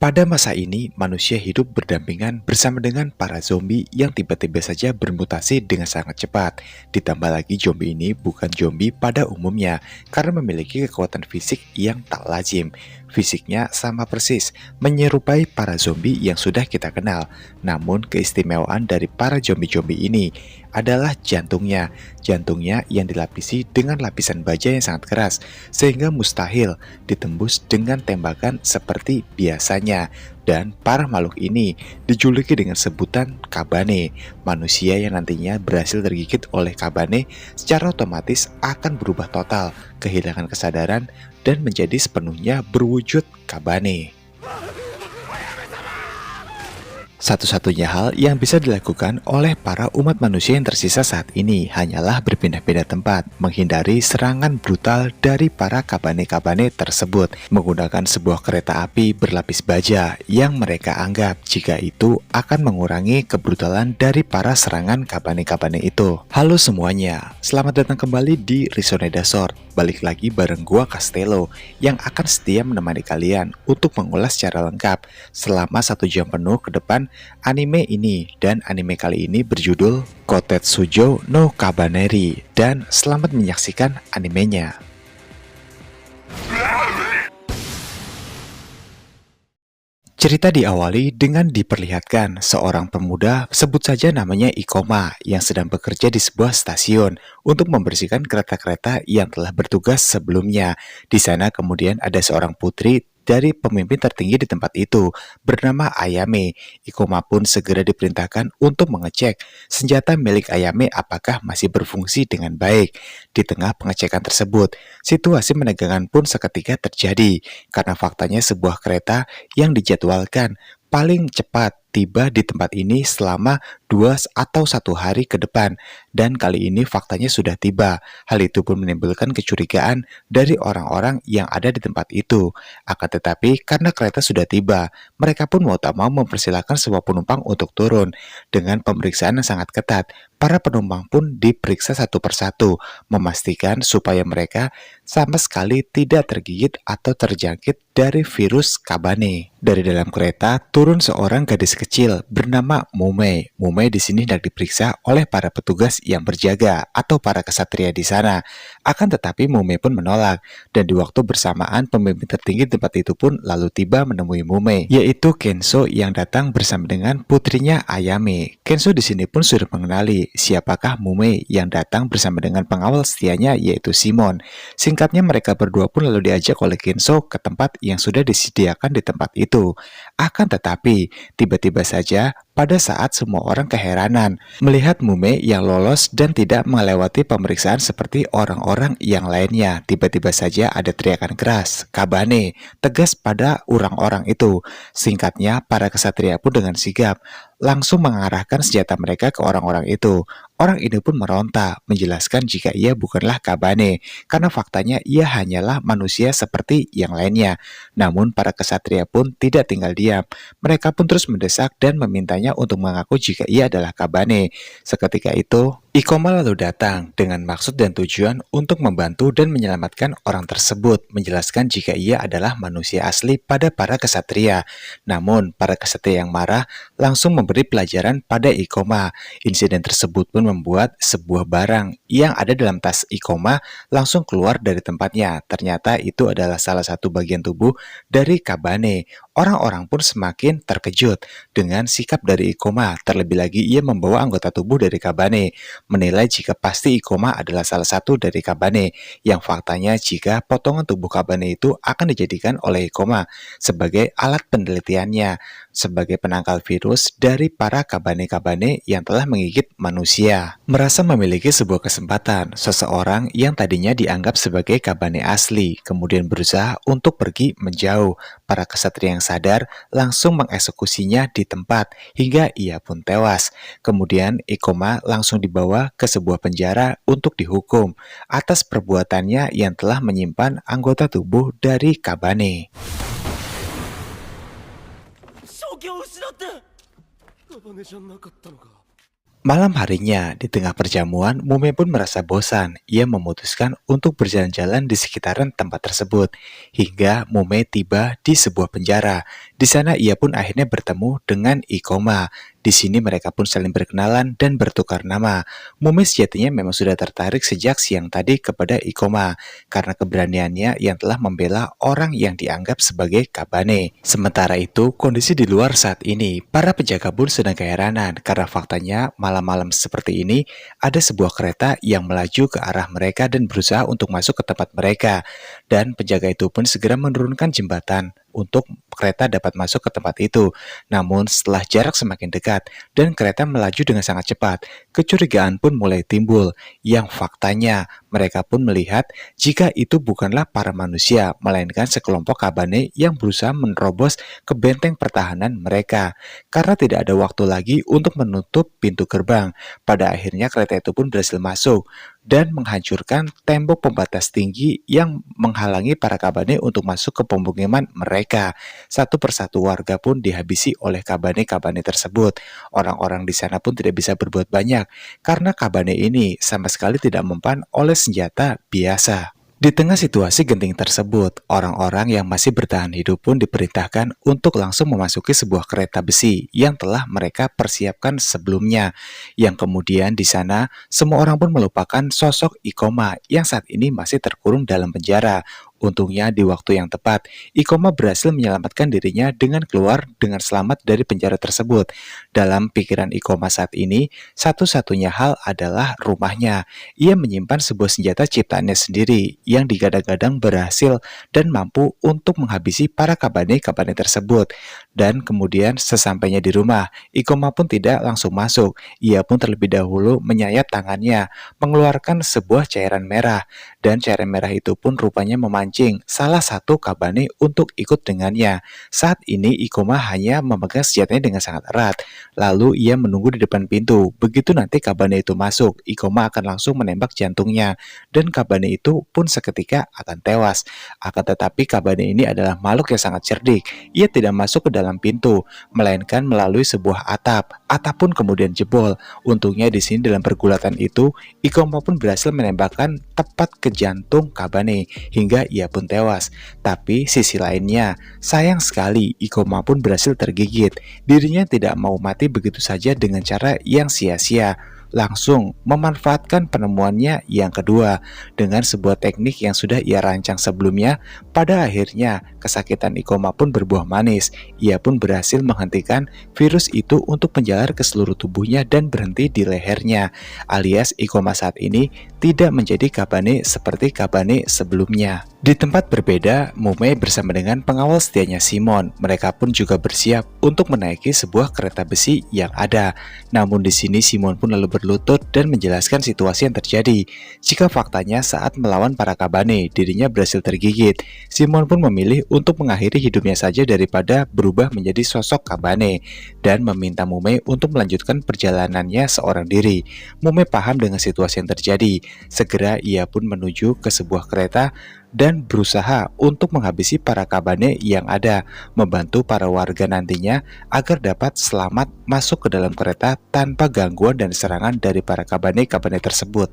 Pada masa ini, manusia hidup berdampingan bersama dengan para zombie yang tiba-tiba saja bermutasi dengan sangat cepat. Ditambah lagi zombie ini bukan zombie pada umumnya karena memiliki kekuatan fisik yang tak lazim. Fisiknya sama persis, menyerupai para zombie yang sudah kita kenal. Namun keistimewaan dari para zombie-zombie ini adalah jantungnya. Jantungnya yang dilapisi dengan lapisan baja yang sangat keras, sehingga mustahil ditembus dengan tembakan seperti biasanya. Dan para makhluk ini dijuluki dengan sebutan Kabane. Manusia yang nantinya berhasil tergigit oleh Kabane secara otomatis akan berubah total, kehilangan kesadaran, dan menjadi sepenuhnya berwujud Kabane. Satu-satunya hal yang bisa dilakukan oleh para umat manusia yang tersisa saat ini hanyalah berpindah-pindah tempat, menghindari serangan brutal dari para kabane-kabane tersebut, menggunakan sebuah kereta api berlapis baja yang mereka anggap jika itu akan mengurangi kebrutalan dari para serangan kabane-kabane itu. Halo semuanya, selamat datang kembali di Risoneda Sword. Balik lagi bareng gua Castello yang akan setia menemani kalian untuk mengulas secara lengkap selama 1 jam penuh ke depan anime ini. Dan anime kali ini berjudul Kotetsujo no Kabaneri. Dan selamat menyaksikan animenya. Cerita diawali dengan diperlihatkan seorang pemuda, sebut saja namanya Ikoma, yang sedang bekerja di sebuah stasiun untuk membersihkan kereta-kereta yang telah bertugas sebelumnya. Di sana kemudian ada seorang putri dari pemimpin tertinggi di tempat itu, bernama Ayame. Ikoma pun segera diperintahkan untuk mengecek senjata milik Ayame apakah masih berfungsi dengan baik. Di tengah pengecekan tersebut, situasi menegangkan pun seketika terjadi, karena faktanya sebuah kereta yang dijadwalkan paling cepat tiba di tempat ini selama 2 atau 1 hari ke depan, dan kali ini faktanya sudah tiba. Hal itu pun menimbulkan kecurigaan dari orang-orang yang ada di tempat itu. Akan tetapi karena kereta sudah tiba, mereka pun mau tak mau mempersilahkan semua penumpang untuk turun. Dengan pemeriksaan yang sangat ketat, para penumpang pun diperiksa satu persatu, memastikan supaya mereka sama sekali tidak tergigit atau terjangkit dari virus Kabane. Dari dalam kereta turun seorang gadis kecil bernama Mume. Mume di sini hendak diperiksa oleh para petugas yang berjaga atau para kesatria di sana. Akan tetapi Mume pun menolak, dan di waktu bersamaan pemimpin tertinggi tempat itu pun lalu tiba menemui Mume, yaitu Kenso yang datang bersama dengan putrinya Ayame. Kenso di sini pun sudah mengenali siapakah Mume yang datang bersama dengan pengawal setianya, yaitu Simon. Singkatnya mereka berdua pun lalu diajak oleh Kenso ke tempat yang sudah disediakan di tempat itu. Akan tetapi, tiba-tiba saja pada saat semua orang keheranan melihat Mume yang lolos dan tidak melewati pemeriksaan seperti orang-orang yang lainnya. Tiba-tiba saja ada teriakan keras, Kabane, tegas pada orang-orang itu. Singkatnya, para kesatria pun dengan sigap langsung mengarahkan senjata mereka ke orang-orang itu. Orang ini pun meronta, menjelaskan jika ia bukanlah Kabane, karena faktanya ia hanyalah manusia seperti yang lainnya. Namun para kesatria pun tidak tinggal diam. Mereka pun terus mendesak dan memintanya untuk mengaku jika ia adalah Kabane. Seketika itu, Ikoma lalu datang dengan maksud dan tujuan untuk membantu dan menyelamatkan orang tersebut, menjelaskan jika ia adalah manusia asli pada para kesatria. Namun, para kesatria yang marah langsung memberi pelajaran pada Ikoma. Insiden tersebut pun membuat sebuah barang yang ada dalam tas Ikoma langsung keluar dari tempatnya. Ternyata itu adalah salah satu bagian tubuh dari Kabane. Orang-orang pun semakin terkejut dengan sikap dari Ikoma. Terlebih lagi ia membawa anggota tubuh dari Kabane, menilai jika pasti Ikoma adalah salah satu dari Kabane, yang faktanya jika potongan tubuh Kabane itu akan dijadikan oleh Ikoma sebagai alat penelitiannya, sebagai penangkal virus dari para Kabane-Kabane yang telah menggigit manusia. Merasa memiliki sebuah kesempatan, seseorang yang tadinya dianggap sebagai Kabane asli kemudian berusaha untuk pergi menjauh. Para kesatria yang sadar langsung mengeksekusinya di tempat hingga ia pun tewas. Kemudian Ikoma langsung dibawa ke sebuah penjara untuk dihukum atas perbuatannya yang telah menyimpan anggota tubuh dari Kabane. Malam harinya, di tengah perjamuan, Mume pun merasa bosan. Ia memutuskan untuk berjalan-jalan di sekitaran tempat tersebut. Hingga Mume tiba di sebuah penjara. Di sana ia pun akhirnya bertemu dengan Ikoma. Di sini mereka pun saling berkenalan dan bertukar nama. Mume sejatinya memang sudah tertarik sejak siang tadi kepada Ikoma karena keberaniannya yang telah membela orang yang dianggap sebagai Kabane. Sementara itu, kondisi di luar saat ini, para penjaga pun sedang keheranan karena faktanya malam-malam seperti ini ada sebuah kereta yang melaju ke arah mereka dan berusaha untuk masuk ke tempat mereka. Dan penjaga itu pun segera menurunkan jembatan untuk kereta dapat masuk ke tempat itu. Namun setelah jarak semakin dekat dan kereta melaju dengan sangat cepat, kecurigaan pun mulai timbul yang faktanya mereka pun melihat jika itu bukanlah para manusia, melainkan sekelompok Kabane yang berusaha menerobos ke benteng pertahanan mereka. Karena tidak ada waktu lagi untuk menutup pintu gerbang, pada akhirnya kereta itu pun berhasil masuk dan menghancurkan tembok pembatas tinggi yang menghalangi para Kabane untuk masuk ke pemukiman mereka. Satu persatu warga pun dihabisi oleh Kabane-Kabane tersebut. Orang-orang di sana pun tidak bisa berbuat banyak karena Kabane ini sama sekali tidak mempan oleh senjata biasa. Di tengah situasi genting tersebut, orang-orang yang masih bertahan hidup pun diperintahkan untuk langsung memasuki sebuah kereta besi yang telah mereka persiapkan sebelumnya. Yang kemudian di sana, semua orang pun melupakan sosok Ikoma yang saat ini masih terkurung dalam penjara. Untungnya di waktu yang tepat, Ikoma berhasil menyelamatkan dirinya dengan keluar dengan selamat dari penjara tersebut. Dalam pikiran Ikoma saat ini, satu-satunya hal adalah rumahnya. Ia menyimpan sebuah senjata ciptaannya sendiri yang digadang-gadang berhasil dan mampu untuk menghabisi para Kabane-Kabane tersebut. Dan kemudian sesampainya di rumah, Ikoma pun tidak langsung masuk. Ia pun terlebih dahulu menyayat tangannya, mengeluarkan sebuah cairan merah. Dan cairan merah itu pun rupanya memancing salah satu Kabane untuk ikut dengannya. Saat ini Ikoma hanya memegang senjatanya dengan sangat erat. Lalu ia menunggu di depan pintu. Begitu nanti Kabane itu masuk, Ikoma akan langsung menembak jantungnya. Dan Kabane itu pun seketika akan tewas. Akan tetapi Kabane ini adalah makhluk yang sangat cerdik. Ia tidak masuk ke dalam pintu, melainkan melalui sebuah atap. Atap pun kemudian jebol. Untungnya di sini dalam pergulatan itu, Ikoma pun berhasil menembakkan tepat ke jantung Kabane hingga ia pun tewas. Tapi sisi lainnya, sayang sekali Ikoma pun berhasil tergigit. Dirinya tidak mau mati begitu saja dengan cara yang sia-sia. Langsung memanfaatkan penemuannya yang kedua dengan sebuah teknik yang sudah ia rancang sebelumnya. Pada akhirnya kesakitan Ikoma pun berbuah manis. Ia pun berhasil menghentikan virus itu untuk menjalar ke seluruh tubuhnya dan berhenti di lehernya. Alias Ikoma saat ini tidak menjadi Kabane seperti Kabane sebelumnya. Di tempat berbeda, Mume bersama dengan pengawal setianya Simon. Mereka pun juga bersiap untuk menaiki sebuah kereta besi yang ada. Namun di sini Simon pun lalu berlutut dan menjelaskan situasi yang terjadi. Jika faktanya saat melawan para Kabane, dirinya berhasil tergigit. Simon pun memilih untuk mengakhiri hidupnya saja daripada berubah menjadi sosok Kabane dan meminta Mume untuk melanjutkan perjalanannya seorang diri. Mume paham dengan situasi yang terjadi. Segera ia pun menuju ke sebuah kereta dan berusaha untuk menghabisi para Kabane yang ada, membantu para warga nantinya agar dapat selamat masuk ke dalam kereta tanpa gangguan dan serangan dari para Kabane-Kabane tersebut.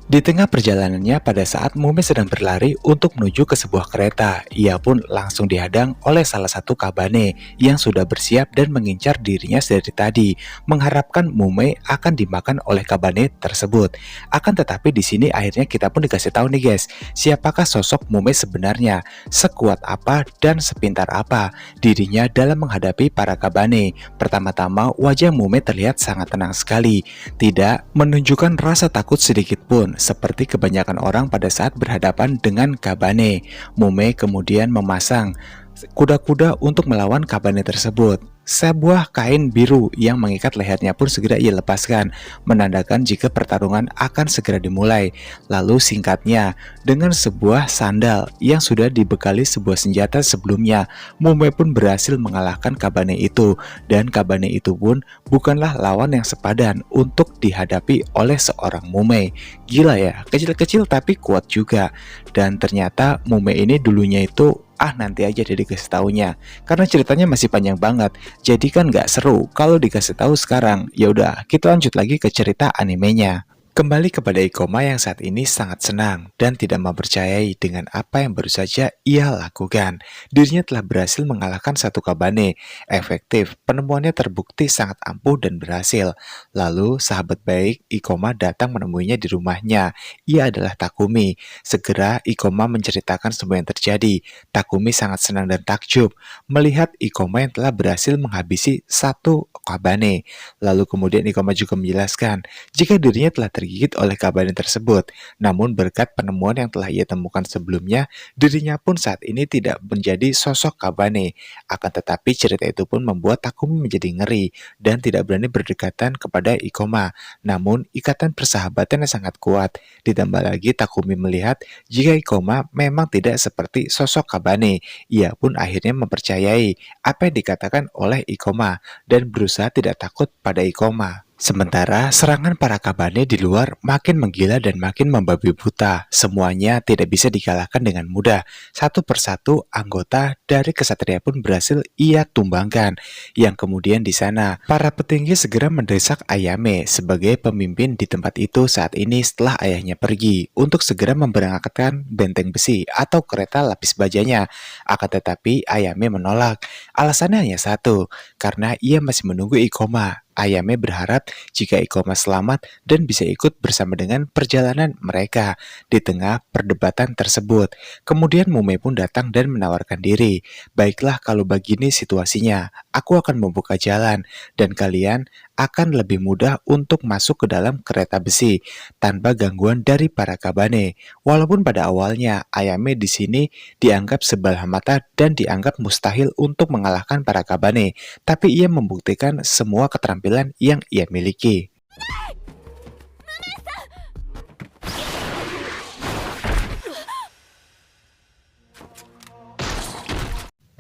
Di tengah perjalanannya pada saat Mume sedang berlari untuk menuju ke sebuah kereta, ia pun langsung dihadang oleh salah satu Kabane yang sudah bersiap dan mengincar dirinya dari tadi, mengharapkan Mume akan dimakan oleh Kabane tersebut. Akan tetapi di sini akhirnya kita pun dikasih tahu nih guys, siapakah sosok Mume sebenarnya, sekuat apa dan sepintar apa dirinya dalam menghadapi para Kabane. Pertama-tama wajah Mume terlihat sangat tenang sekali, tidak menunjukkan rasa takut sedikit pun, seperti kebanyakan orang pada saat berhadapan dengan Kabane. Mume kemudian memasang kuda-kuda untuk melawan Kabane tersebut. Sebuah kain biru yang mengikat lehernya pun segera ia lepaskan, menandakan jika pertarungan akan segera dimulai. Lalu singkatnya, dengan sebuah sandal yang sudah dibekali sebuah senjata sebelumnya, Mume pun berhasil mengalahkan Kabane itu. Dan Kabane itu pun bukanlah lawan yang sepadan untuk dihadapi oleh seorang Mume. Gila ya, kecil-kecil tapi kuat juga. Dan ternyata Mume ini dulunya itu nanti aja deh dikasih taunya, karena ceritanya masih panjang banget. Jadi kan nggak seru kalau dikasih tahu sekarang. Ya udah, kita lanjut lagi ke cerita animenya. Kembali kepada Ikoma yang saat ini sangat senang dan tidak mempercayai dengan apa yang baru saja ia lakukan. Dirinya telah berhasil mengalahkan satu Kabane. Efektif, penemuannya terbukti sangat ampuh dan berhasil. Lalu sahabat baik Ikoma datang menemuinya di rumahnya. Ia adalah Takumi. Segera Ikoma menceritakan semua yang terjadi. Takumi sangat senang dan takjub melihat Ikoma yang telah berhasil menghabisi satu Kabane. Lalu kemudian Ikoma juga menjelaskan jika dirinya telah tergigit oleh Kabane tersebut. Namun berkat penemuan yang telah ia temukan sebelumnya, dirinya pun saat ini tidak menjadi sosok Kabane. Akan tetapi cerita itu pun membuat Takumi menjadi ngeri dan tidak berani berdekatan kepada Ikoma. Namun ikatan persahabatan yang sangat kuat. Ditambah lagi Takumi melihat jika Ikoma memang tidak seperti sosok Kabane. Ia pun akhirnya mempercayai apa yang dikatakan oleh Ikoma dan berusaha tidak takut pada Ikoma. Sementara serangan para Kabane di luar makin menggila dan makin membabi buta. Semuanya tidak bisa dikalahkan dengan mudah. Satu persatu anggota dari kesatria pun berhasil ia tumbangkan. Yang kemudian di sana, para petinggi segera mendesak Ayame sebagai pemimpin di tempat itu saat ini setelah ayahnya pergi untuk segera memberangkatkan benteng besi atau kereta lapis bajanya. Akan tetapi Ayame menolak. Alasannya hanya satu, karena ia masih menunggu Ikoma. Ayame berharap jika Ikoma selamat dan bisa ikut bersama dengan perjalanan mereka di tengah perdebatan tersebut. Kemudian Mume pun datang dan menawarkan diri. Baiklah kalau begini situasinya, aku akan membuka jalan dan kalian akan lebih mudah untuk masuk ke dalam kereta besi tanpa gangguan dari para Kabane. Walaupun pada awalnya Ayame di sini dianggap sebelah mata dan dianggap mustahil untuk mengalahkan para Kabane, tapi ia membuktikan semua keterampilan yang ia miliki.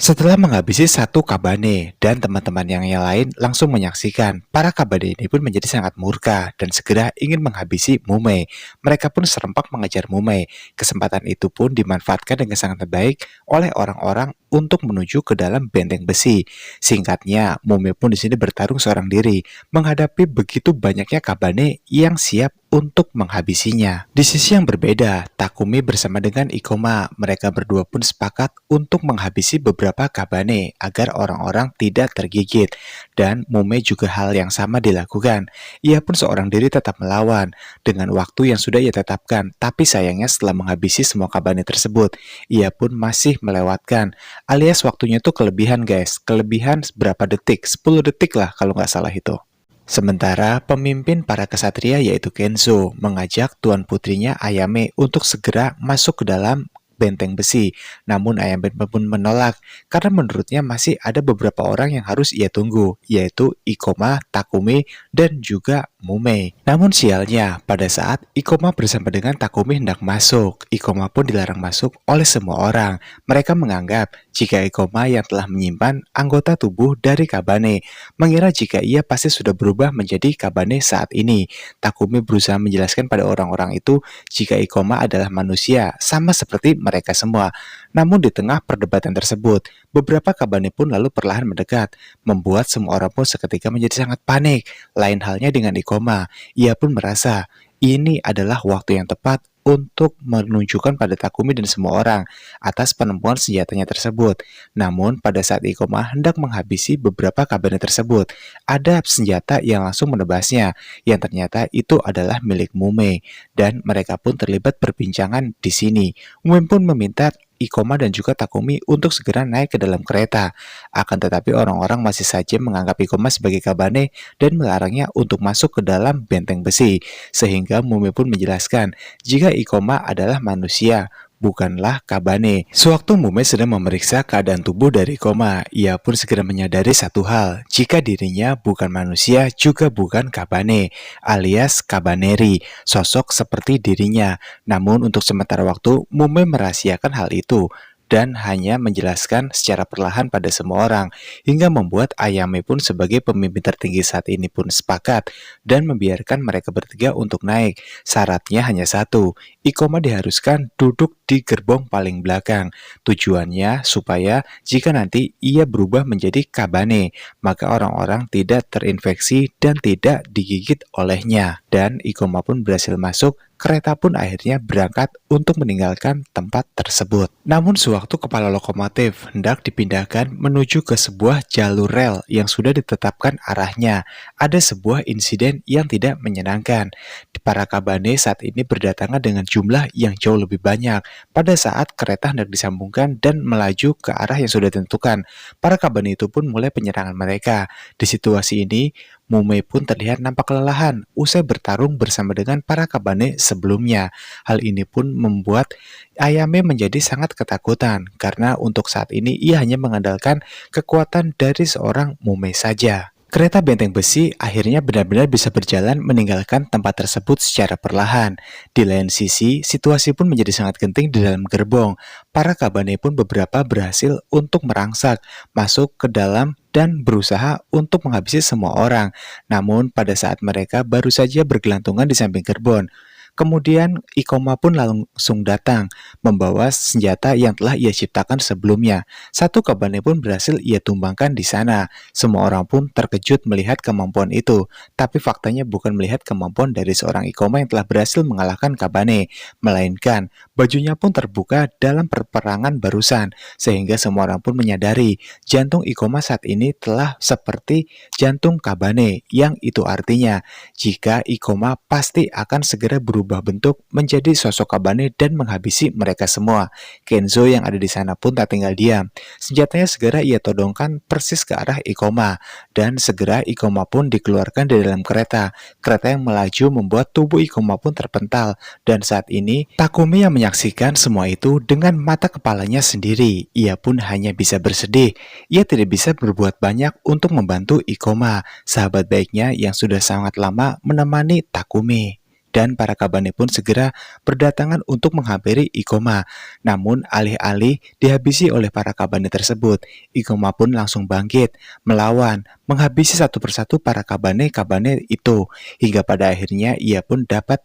Setelah menghabisi satu Kabane dan teman-teman yang lain langsung menyaksikan, para Kabane ini pun menjadi sangat murka dan segera ingin menghabisi Mume. Mereka pun serempak mengejar Mume. Kesempatan itu pun dimanfaatkan dengan sangat baik oleh orang-orang untuk menuju ke dalam benteng besi. Singkatnya, Mume pun di sini bertarung seorang diri menghadapi begitu banyaknya Kabane yang siap untuk menghabisinya. Di sisi yang berbeda, Takumi bersama dengan Ikoma, mereka berdua pun sepakat untuk menghabisi beberapa Kabane agar orang-orang tidak tergigit. Dan Mume juga hal yang sama dilakukan. Ia pun seorang diri tetap melawan dengan waktu yang sudah ia tetapkan. Tapi sayangnya setelah menghabisi semua Kabane tersebut, ia pun masih melewatkan. Alias waktunya itu kelebihan guys. Kelebihan berapa detik? 10 detik lah kalau nggak salah itu. Sementara pemimpin para kesatria yaitu Kenzo mengajak tuan putrinya Ayame untuk segera masuk ke dalam benteng besi. Namun Ayame pun menolak karena menurutnya masih ada beberapa orang yang harus ia tunggu, yaitu Ikoma, Takumi, dan juga Mume. Namun sialnya, pada saat Ikoma bersama dengan Takumi hendak masuk, Ikoma pun dilarang masuk oleh semua orang. Mereka menganggap jika Ikoma yang telah menyimpan anggota tubuh dari Kabane, mengira jika ia pasti sudah berubah menjadi Kabane saat ini. Takumi berusaha menjelaskan pada orang-orang itu jika Ikoma adalah manusia, sama seperti mereka semua. Namun di tengah perdebatan tersebut, beberapa Kabane pun lalu perlahan mendekat, membuat semua orang pun seketika menjadi sangat panik. Lain halnya dengan Ikoma, ia pun merasa ini adalah waktu yang tepat untuk menunjukkan pada Takumi dan semua orang atas penemuan senjatanya tersebut. Namun pada saat Ikoma hendak menghabisi beberapa Kabane tersebut, ada senjata yang langsung menebasnya, yang ternyata itu adalah milik Mume, dan mereka pun terlibat perbincangan di sini. Mume pun meminta Ikoma dan juga Takumi untuk segera naik ke dalam kereta. Akan tetapi orang-orang masih saja menganggap Ikoma sebagai Kabane dan melarangnya untuk masuk ke dalam benteng besi. Sehingga Mume pun menjelaskan jika Ikoma adalah manusia, bukanlah Kabane. Sewaktu Mume sedang memeriksa keadaan tubuh dari Ikoma, ia pun segera menyadari satu hal, jika dirinya bukan manusia juga bukan Kabane, alias Kabaneri, sosok seperti dirinya. Namun untuk sementara waktu, Mume merahasiakan hal itu dan hanya menjelaskan secara perlahan pada semua orang, hingga membuat Ayame pun sebagai pemimpin tertinggi saat ini pun sepakat dan membiarkan mereka bertiga untuk naik. Syaratnya hanya satu, Ikoma diharuskan duduk di gerbong paling belakang. Tujuannya supaya jika nanti ia berubah menjadi Kabane, maka orang-orang tidak terinfeksi dan tidak digigit olehnya. Dan Ikoma pun berhasil masuk. Kereta pun akhirnya berangkat untuk meninggalkan tempat tersebut. Namun sewaktu kepala lokomotif hendak dipindahkan menuju ke sebuah jalur rel yang sudah ditetapkan arahnya, ada sebuah insiden yang tidak menyenangkan. Para Kabane saat ini berdatangan dengan jumlah yang jauh lebih banyak. Pada saat kereta hendak disambungkan dan melaju ke arah yang sudah ditentukan, para Kabane itu pun mulai penyerangan mereka. Di situasi ini, Mume pun terlihat nampak kelelahan usai bertarung bersama dengan para Kabane sebelumnya. Hal ini pun membuat Ayame menjadi sangat ketakutan karena untuk saat ini ia hanya mengandalkan kekuatan dari seorang Mume saja. Kereta benteng besi akhirnya benar-benar bisa berjalan meninggalkan tempat tersebut secara perlahan. Di lain sisi, situasi pun menjadi sangat genting di dalam gerbong. Para Kabane pun beberapa berhasil untuk merangsek, masuk ke dalam dan berusaha untuk menghabisi semua orang. Namun pada saat mereka baru saja bergelantungan di samping gerbong, kemudian Ikoma pun langsung datang, membawa senjata yang telah ia ciptakan sebelumnya. Satu Kabane pun berhasil ia tumbangkan di sana. Semua orang pun terkejut melihat kemampuan itu, tapi faktanya bukan melihat kemampuan dari seorang Ikoma yang telah berhasil mengalahkan Kabane, melainkan bajunya pun terbuka dalam perperangan barusan, sehingga semua orang pun menyadari jantung Ikoma saat ini telah seperti jantung Kabane, yang itu artinya jika Ikoma pasti akan segera berubah bentuk menjadi sosok Kabane dan menghabisi mereka semua. Kenzo yang ada di sana pun tak tinggal diam. Senjatanya segera ia todongkan persis ke arah Ikoma, dan segera Ikoma pun dikeluarkan dari dalam kereta. Kereta yang melaju membuat tubuh Ikoma pun terpental, dan saat ini Takumi yang menyaksikan semua itu dengan mata kepalanya sendiri. Ia pun hanya bisa bersedih. Ia tidak bisa berbuat banyak untuk membantu Ikoma, sahabat baiknya yang sudah sangat lama menemani Takumi. Dan para Kabane pun segera berdatangan untuk menghampiri Ikoma. Namun alih-alih dihabisi oleh para Kabane tersebut, Ikoma pun langsung bangkit, melawan, menghabisi satu persatu para Kabane itu, hingga pada akhirnya ia pun dapat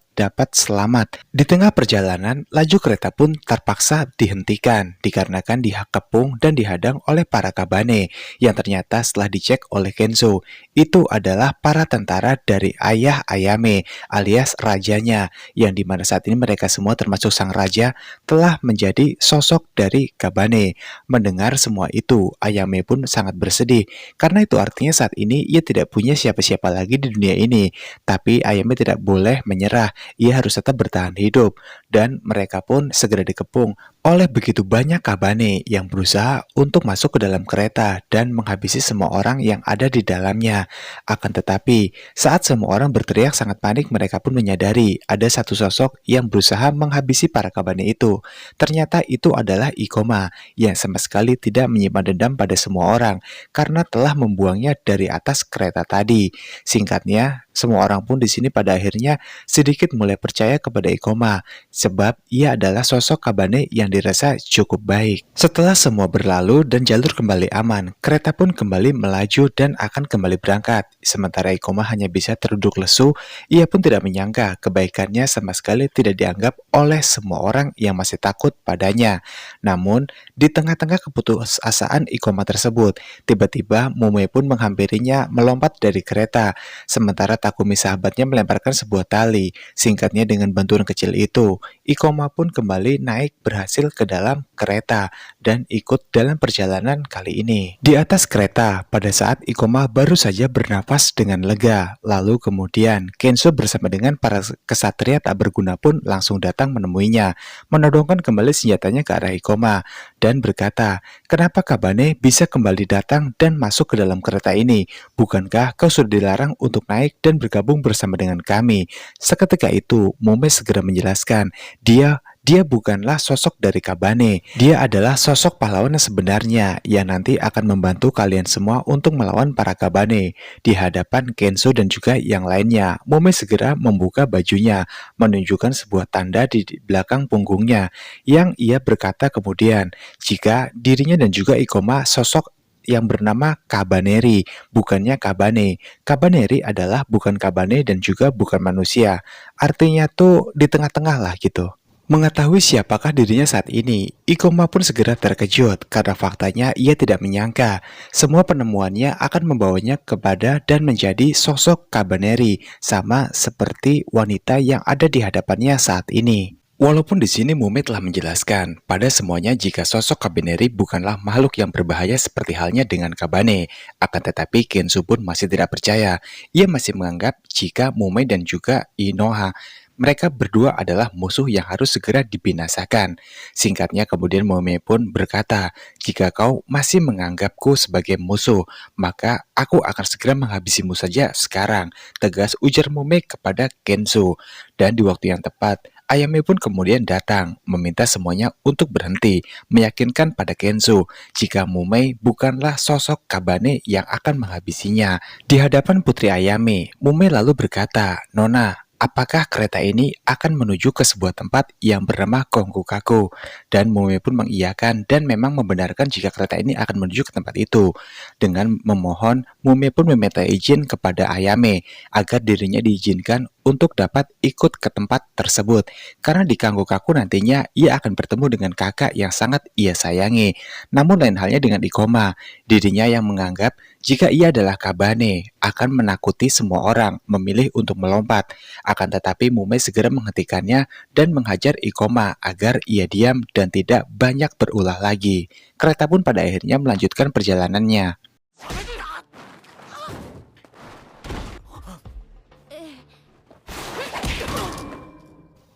selamat. Di tengah perjalanan, laju kereta pun terpaksa dihentikan dikarenakan dikepung dan dihadang oleh para Kabane yang ternyata setelah dicek oleh Kenzo, itu adalah para tentara dari ayah Ayame alias rajanya, yang dimana saat ini mereka semua termasuk sang raja telah menjadi sosok dari Kabane. Mendengar semua itu, Ayame pun sangat bersedih karena itu artinya saat ini ia tidak punya siapa-siapa lagi di dunia ini. Tapi Ayame tidak boleh menyerah. Ia harus tetap bertahan hidup, dan mereka pun segera dikepung oleh begitu banyak Kabane yang berusaha untuk masuk ke dalam kereta dan menghabisi semua orang yang ada di dalamnya. Akan tetapi, saat semua orang berteriak sangat panik, mereka pun menyadari ada satu sosok yang berusaha menghabisi para Kabane itu. Ternyata itu adalah Ikoma yang sama sekali tidak menyimpan dendam pada semua orang karena telah membuangnya dari atas kereta tadi. Singkatnya, semua orang pun di sini pada akhirnya sedikit mulai percaya kepada Ikoma, sebab ia adalah sosok Kabane yang dirasa cukup baik. Setelah semua berlalu dan jalur kembali aman, kereta pun kembali melaju dan akan kembali berangkat. Sementara Ikoma hanya bisa terduduk lesu, ia pun tidak menyangka kebaikannya sama sekali tidak dianggap oleh semua orang yang masih takut padanya. Namun, di tengah-tengah keputusasaan Ikoma tersebut, tiba-tiba Mume pun menghampirinya melompat dari kereta, sementara Takumi sahabatnya melemparkan sebuah tali. Singkatnya dengan bantuan kecil itu, Ikoma pun kembali naik berhasil ke dalam kereta dan ikut dalam perjalanan kali ini. Di atas kereta, pada saat Ikoma baru saja bernafas dengan lega, lalu kemudian Kenzo bersama dengan para kesatria tak berguna pun langsung datang menemuinya, menodongkan kembali senjatanya ke arah Ikoma dan berkata, "Kenapa Kabane bisa kembali datang dan masuk ke dalam kereta ini? Bukankah kau sudah dilarang untuk naik dan bergabung bersama dengan kami?" Seketika itu, Mume segera menjelaskan, dia dia bukanlah sosok dari Kabane. Dia adalah sosok pahlawan yang sebenarnya yang nanti akan membantu kalian semua untuk melawan para Kabane. Di hadapan Kenzo dan juga yang lainnya, Mume segera membuka bajunya, menunjukkan sebuah tanda di belakang punggungnya, yang ia berkata kemudian, jika dirinya dan juga Ikoma sosok yang bernama Kabaneri, bukannya Kabane. Kabaneri adalah bukan Kabane dan juga bukan manusia. Artinya tuh di tengah-tengah lah gitu. Mengetahui siapakah dirinya saat ini, Ikoma pun segera terkejut karena faktanya ia tidak menyangka semua penemuannya akan membawanya kepada dan menjadi sosok Kabaneri, sama seperti wanita yang ada di hadapannya saat ini. Walaupun di sini Mumi telah menjelaskan pada semuanya jika sosok Kabaneri bukanlah makhluk yang berbahaya seperti halnya dengan Kabane, akan tetapi Kenzo pun masih tidak percaya. Ia masih menganggap jika Mumi dan juga Inoha mereka berdua adalah musuh yang harus segera dibinasakan. Singkatnya kemudian Mumi pun berkata, jika kau masih menganggapku sebagai musuh, maka aku akan segera menghabisimu saja sekarang, tegas ujar Mumi kepada Kenzo. Dan di waktu yang tepat, Ayame pun kemudian datang, meminta semuanya untuk berhenti, meyakinkan pada Kenzo jika Mumei bukanlah sosok Kabane yang akan menghabisinya. Di hadapan Putri Ayame, Mumei lalu berkata, "Nona, apakah kereta ini akan menuju ke sebuah tempat yang bernama Kongkukaku?" Dan Mumei pun mengiyakan dan memang membenarkan jika kereta ini akan menuju ke tempat itu. Dengan memohon, Mumei pun meminta izin kepada Ayame agar dirinya diizinkan untuk dapat ikut ke tempat tersebut. Karena di Kanggokaku nantinya ia akan bertemu dengan kakak yang sangat ia sayangi. Namun lain halnya dengan Ikoma, dirinya yang menganggap jika ia adalah Kabane akan menakuti semua orang memilih untuk melompat. Akan tetapi Mumei segera menghentikannya dan menghajar Ikoma agar ia diam dan tidak banyak berulah lagi. Kereta pun pada akhirnya melanjutkan perjalanannya.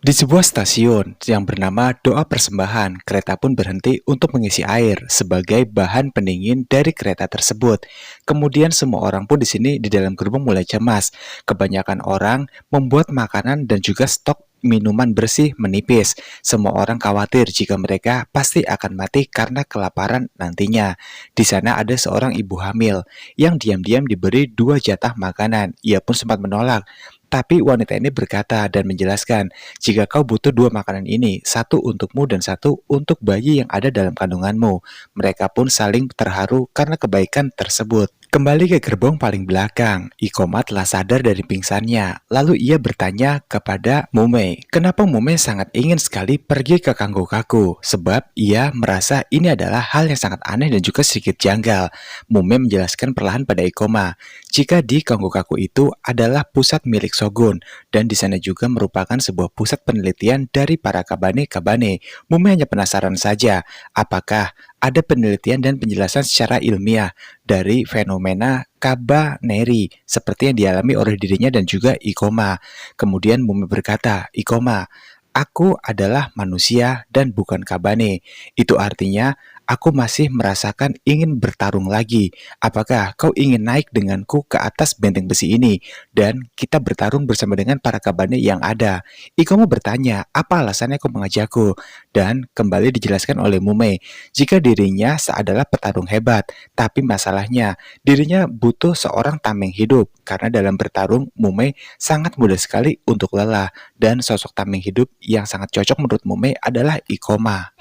Di sebuah stasiun yang bernama Doa Persembahan, kereta pun berhenti untuk mengisi air sebagai bahan pendingin dari kereta tersebut. Kemudian semua orang pun di sini di dalam gerbong mulai cemas. Kebanyakan orang membuat makanan dan juga stok minuman bersih menipis. Semua orang khawatir jika mereka pasti akan mati karena kelaparan nantinya. Di sana ada seorang ibu hamil yang diam-diam diberi 2 jatah makanan. Ia pun sempat menolak. Tapi wanita ini berkata dan menjelaskan, jika kau butuh 2 makanan ini, satu untukmu dan satu untuk bayi yang ada dalam kandunganmu. Mereka pun saling terharu karena kebaikan tersebut. Kembali ke gerbong paling belakang, Ikoma telah sadar dari pingsannya. Lalu ia bertanya kepada Mumei, kenapa Mumei sangat ingin sekali pergi ke Kanggokaku? Sebab ia merasa ini adalah hal yang sangat aneh dan juga sedikit janggal. Mumei menjelaskan perlahan pada Ikoma, jika di Kanggokaku itu adalah pusat milik Shogun, dan di sana juga merupakan sebuah pusat penelitian dari para Kabane-Kabane. Mumei hanya penasaran saja, apakah ada penelitian dan penjelasan secara ilmiah dari fenomena Kabaneri seperti yang dialami oleh dirinya dan juga Ikoma. Kemudian Mumi berkata, Ikoma, aku adalah manusia dan bukan Kabane. Itu artinya aku masih merasakan ingin bertarung lagi. Apakah kau ingin naik denganku ke atas benteng besi ini dan kita bertarung bersama dengan para Kabane yang ada? Ikoma bertanya, apa alasannya kau mengajakku? Dan kembali dijelaskan oleh Mumei, jika dirinya adalah petarung hebat, tapi masalahnya dirinya butuh seorang tameng hidup karena dalam bertarung Mumei sangat mudah sekali untuk lelah dan sosok tameng hidup yang sangat cocok menurut Mumei adalah Ikoma.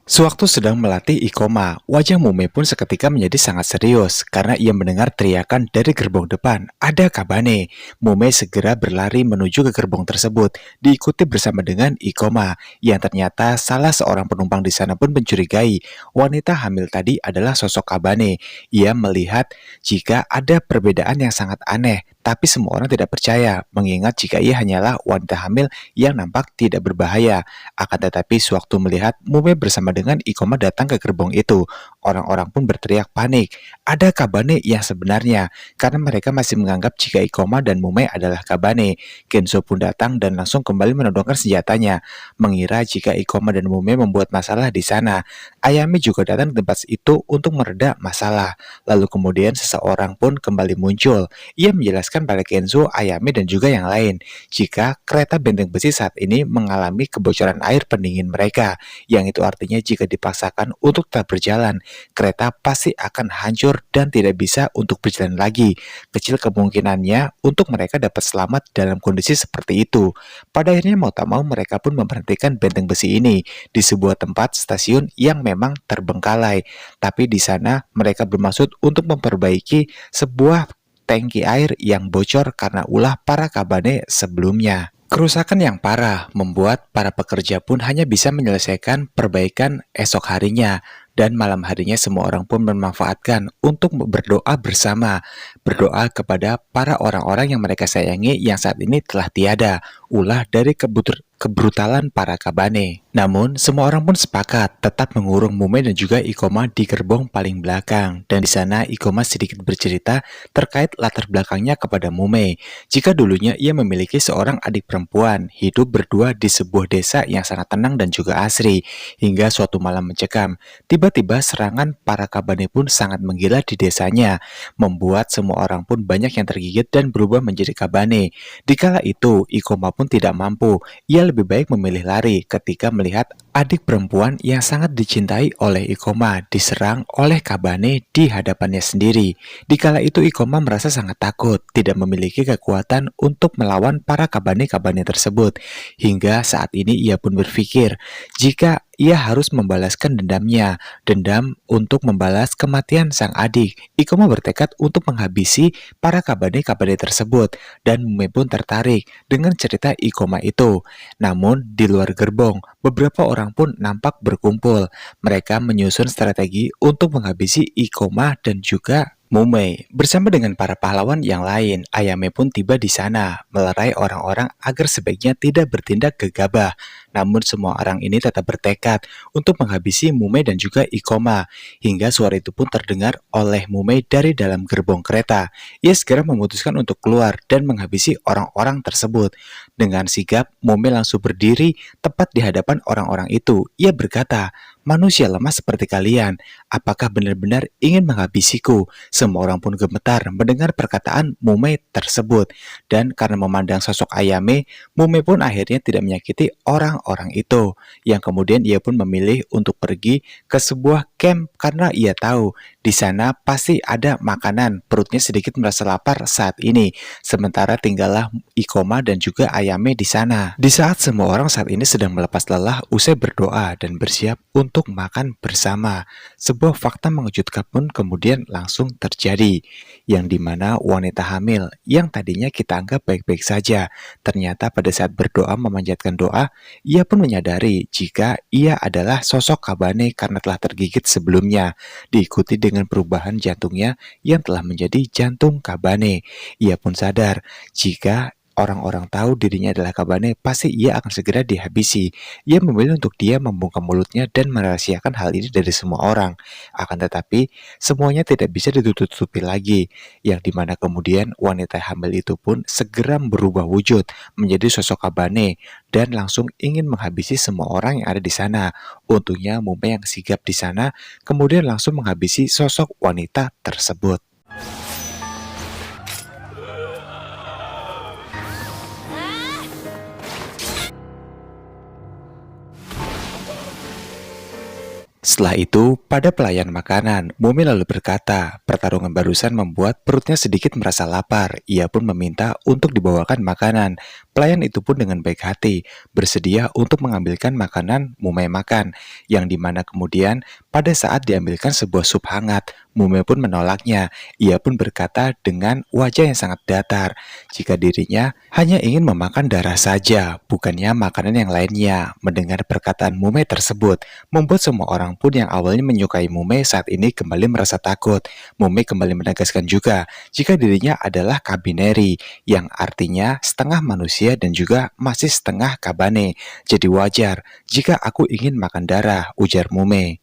Sewaktu sedang melatih Ikoma, wajah Mumei pun seketika menjadi sangat serius karena ia mendengar teriakan dari gerbong depan, ada Kabane. Mumei segera berlari menuju ke gerbong tersebut, diikuti bersama dengan Ikoma, yang ternyata salah seorang penumpang di sana pun mencurigai wanita hamil tadi adalah sosok Kabane. Ia melihat jika ada perbedaan yang sangat aneh, tapi semua orang tidak percaya, mengingat jika ia hanyalah wanita hamil yang nampak tidak berbahaya. Akan tetapi sewaktu melihat Mumei bersama dengan Ikoma datang ke gerbong itu, Orang-orang pun berteriak panik. Ada Kabane yang sebenarnya, karena mereka masih menganggap jika Ikoma dan Mume adalah Kabane. Kenzo pun datang dan langsung kembali menodongkan senjatanya, mengira jika Ikoma dan Mume membuat masalah di sana. Ayame juga datang ke tempat itu untuk mereda masalah. Lalu kemudian seseorang pun kembali muncul. Ia menjelaskan pada Kenzo, Ayame, dan juga yang lain jika kereta benteng besi saat ini mengalami kebocoran air pendingin mereka, yang itu artinya jika dipaksakan untuk tetap berjalan, kereta pasti akan hancur dan tidak bisa untuk berjalan lagi. Kecil kemungkinannya untuk mereka dapat selamat dalam kondisi seperti itu. Pada akhirnya mau tak mau mereka pun memberhentikan benteng besi ini di sebuah tempat stasiun yang memang terbengkalai. Tapi di sana mereka bermaksud untuk memperbaiki sebuah tangki air yang bocor karena ulah para Kabane sebelumnya. Kerusakan yang parah membuat para pekerja pun hanya bisa menyelesaikan perbaikan esok harinya, dan malam harinya semua orang pun memanfaatkan untuk berdoa bersama, berdoa kepada para orang-orang yang mereka sayangi yang saat ini telah tiada, ulah dari kebrutalan para Kabane. Namun, semua orang pun sepakat tetap mengurung Mume dan juga Ikoma di gerbong paling belakang. Dan di sana Ikoma sedikit bercerita terkait latar belakangnya kepada Mume. Jika dulunya ia memiliki seorang adik perempuan, hidup berdua di sebuah desa yang sangat tenang dan juga asri. Hingga suatu malam mencekam, tiba-tiba serangan para Kabane pun sangat menggila di desanya, membuat semua orang pun banyak yang tergigit dan berubah menjadi Kabane. Dikala itu, Ikoma pun tidak mampu. Ia lebih baik memilih lari ketika melihat adik perempuan yang sangat dicintai oleh Ikoma diserang oleh Kabane di hadapannya sendiri. Dikala itu Ikoma merasa sangat takut, tidak memiliki kekuatan untuk melawan para Kabane-Kabane tersebut. Hingga saat ini ia pun berpikir, jika ia harus membalaskan dendamnya, dendam untuk membalas kematian sang adik. Ikoma bertekad untuk menghabisi para Kabane-Kabane tersebut, dan Mume pun tertarik dengan cerita Ikoma itu. Namun, di luar gerbong, beberapa orang pun nampak berkumpul. Mereka menyusun strategi untuk menghabisi Ikoma dan juga Mume. Bersama dengan para pahlawan yang lain, Ayame pun tiba di sana, melerai orang-orang agar sebaiknya tidak bertindak gegabah. Namun semua orang ini tetap bertekad untuk menghabisi Mume dan juga Ikoma. Hingga suara itu pun terdengar oleh Mume dari dalam gerbong kereta. Ia segera memutuskan untuk keluar dan menghabisi orang-orang tersebut. Dengan sigap, Mume langsung berdiri tepat di hadapan orang-orang itu. Ia berkata, "Manusia lemah seperti kalian, apakah benar-benar ingin menghabisiku?" Semua orang pun gemetar mendengar perkataan Mume tersebut. Dan karena memandang sosok Ayame, Mume pun akhirnya tidak menyakiti orang-orang itu. Yang kemudian ia pun memilih untuk pergi ke sebuah camp karena ia tahu di sana pasti ada makanan. Perutnya sedikit merasa lapar saat ini. Sementara tinggallah Ikoma dan juga Ayame di sana. Di saat semua orang saat ini sedang melepas lelah usai berdoa dan bersiap untuk makan bersama, sebuah fakta mengejutkan pun kemudian langsung terjadi, yang dimana wanita hamil yang tadinya kita anggap baik-baik saja, ternyata pada saat berdoa memanjatkan doa, ia pun menyadari jika ia adalah sosok Kabane karena telah tergigit sebelumnya, diikuti dengan perubahan jantungnya yang telah menjadi jantung Kabane. Ia pun sadar jika orang-orang tahu dirinya adalah Kabane, pasti ia akan segera dihabisi. Ia memilih untuk dia membungkam mulutnya dan merahasiakan hal ini dari semua orang. Akan tetapi, semuanya tidak bisa ditutup-tutupi lagi, yang dimana kemudian wanita hamil itu pun segera berubah wujud menjadi sosok Kabane dan langsung ingin menghabisi semua orang yang ada di sana. Untungnya Mume yang sigap di sana kemudian langsung menghabisi sosok wanita tersebut. Setelah itu, pada pelayan makanan, Mume lalu berkata, pertarungan barusan membuat perutnya sedikit merasa lapar. Ia pun meminta untuk dibawakan makanan. Pelayan itu pun dengan baik hati, bersedia untuk mengambilkan makanan Mume makan. Yang dimana kemudian, pada saat diambilkan sebuah sup hangat, Mume pun menolaknya. Ia pun berkata dengan wajah yang sangat datar, jika dirinya hanya ingin memakan darah saja, bukannya makanan yang lainnya. Mendengar perkataan Mume tersebut, membuat semua orang pun yang awalnya menyukai Mume saat ini kembali merasa takut. Mume kembali menegaskan juga jika dirinya adalah Kabineri, yang artinya setengah manusia dan juga masih setengah Kabane. Jadi wajar jika aku ingin makan darah, ujar Mume.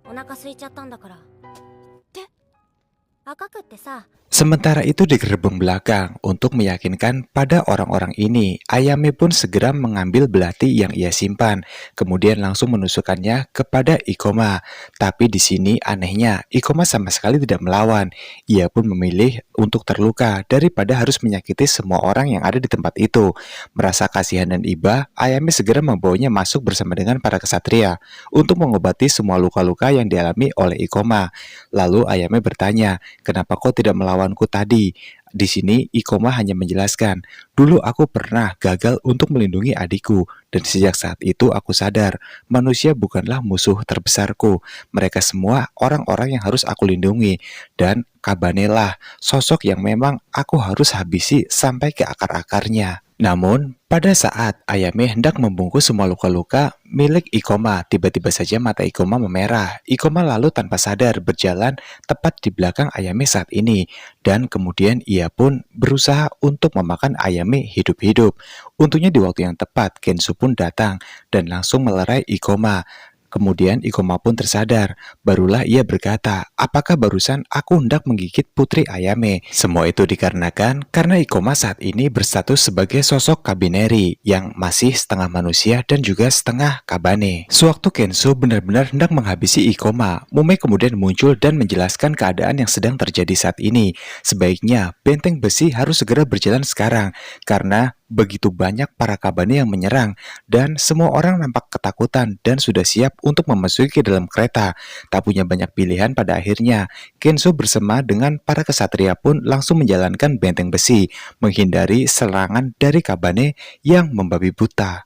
お腹空いちゃったんだから。って赤くってさ。Sementara itu di gerbong belakang, untuk meyakinkan pada orang-orang ini, Ayame pun segera mengambil belati yang ia simpan, kemudian langsung menusukkannya kepada Ikoma. Tapi di sini anehnya, Ikoma sama sekali tidak melawan. Ia pun memilih untuk terluka daripada harus menyakiti semua orang yang ada di tempat itu. Merasa kasihan dan iba, Ayame segera membawanya masuk bersama dengan para kesatria untuk mengobati semua luka-luka yang dialami oleh Ikoma. Lalu Ayame bertanya, "Kenapa kau tidak melawanku tadi?" Di sini Ikoma hanya menjelaskan, "Dulu aku pernah gagal untuk melindungi adikku, dan sejak saat itu aku sadar, manusia bukanlah musuh terbesarku. Mereka semua orang-orang yang harus aku lindungi, dan Kabane lah sosok yang memang aku harus habisi sampai ke akar-akarnya." Namun, pada saat Ayame hendak membungkus semua luka-luka milik Ikoma, tiba-tiba saja mata Ikoma memerah. Ikoma lalu tanpa sadar berjalan tepat di belakang Ayame saat ini, dan kemudian ia pun berusaha untuk memakan Ayame hidup-hidup. Untungnya di waktu yang tepat, Kensu pun datang dan langsung melerai Ikoma. Kemudian Ikoma pun tersadar. Barulah ia berkata, "Apakah barusan aku hendak menggigit Putri Ayame?" Semua itu dikarenakan karena Ikoma saat ini berstatus sebagai sosok Kabineri yang masih setengah manusia dan juga setengah Kabane. Sewaktu Kensu benar-benar hendak menghabisi Ikoma, Mume kemudian muncul dan menjelaskan keadaan yang sedang terjadi saat ini. Sebaiknya benteng besi harus segera berjalan sekarang karena begitu banyak para Kabane yang menyerang dan semua orang nampak ketakutan dan sudah siap untuk memasuki dalam kereta. Tak punya banyak pilihan pada akhirnya, Kenzo bersama dengan para kesatria pun langsung menjalankan benteng besi, menghindari serangan dari Kabane yang membabi buta.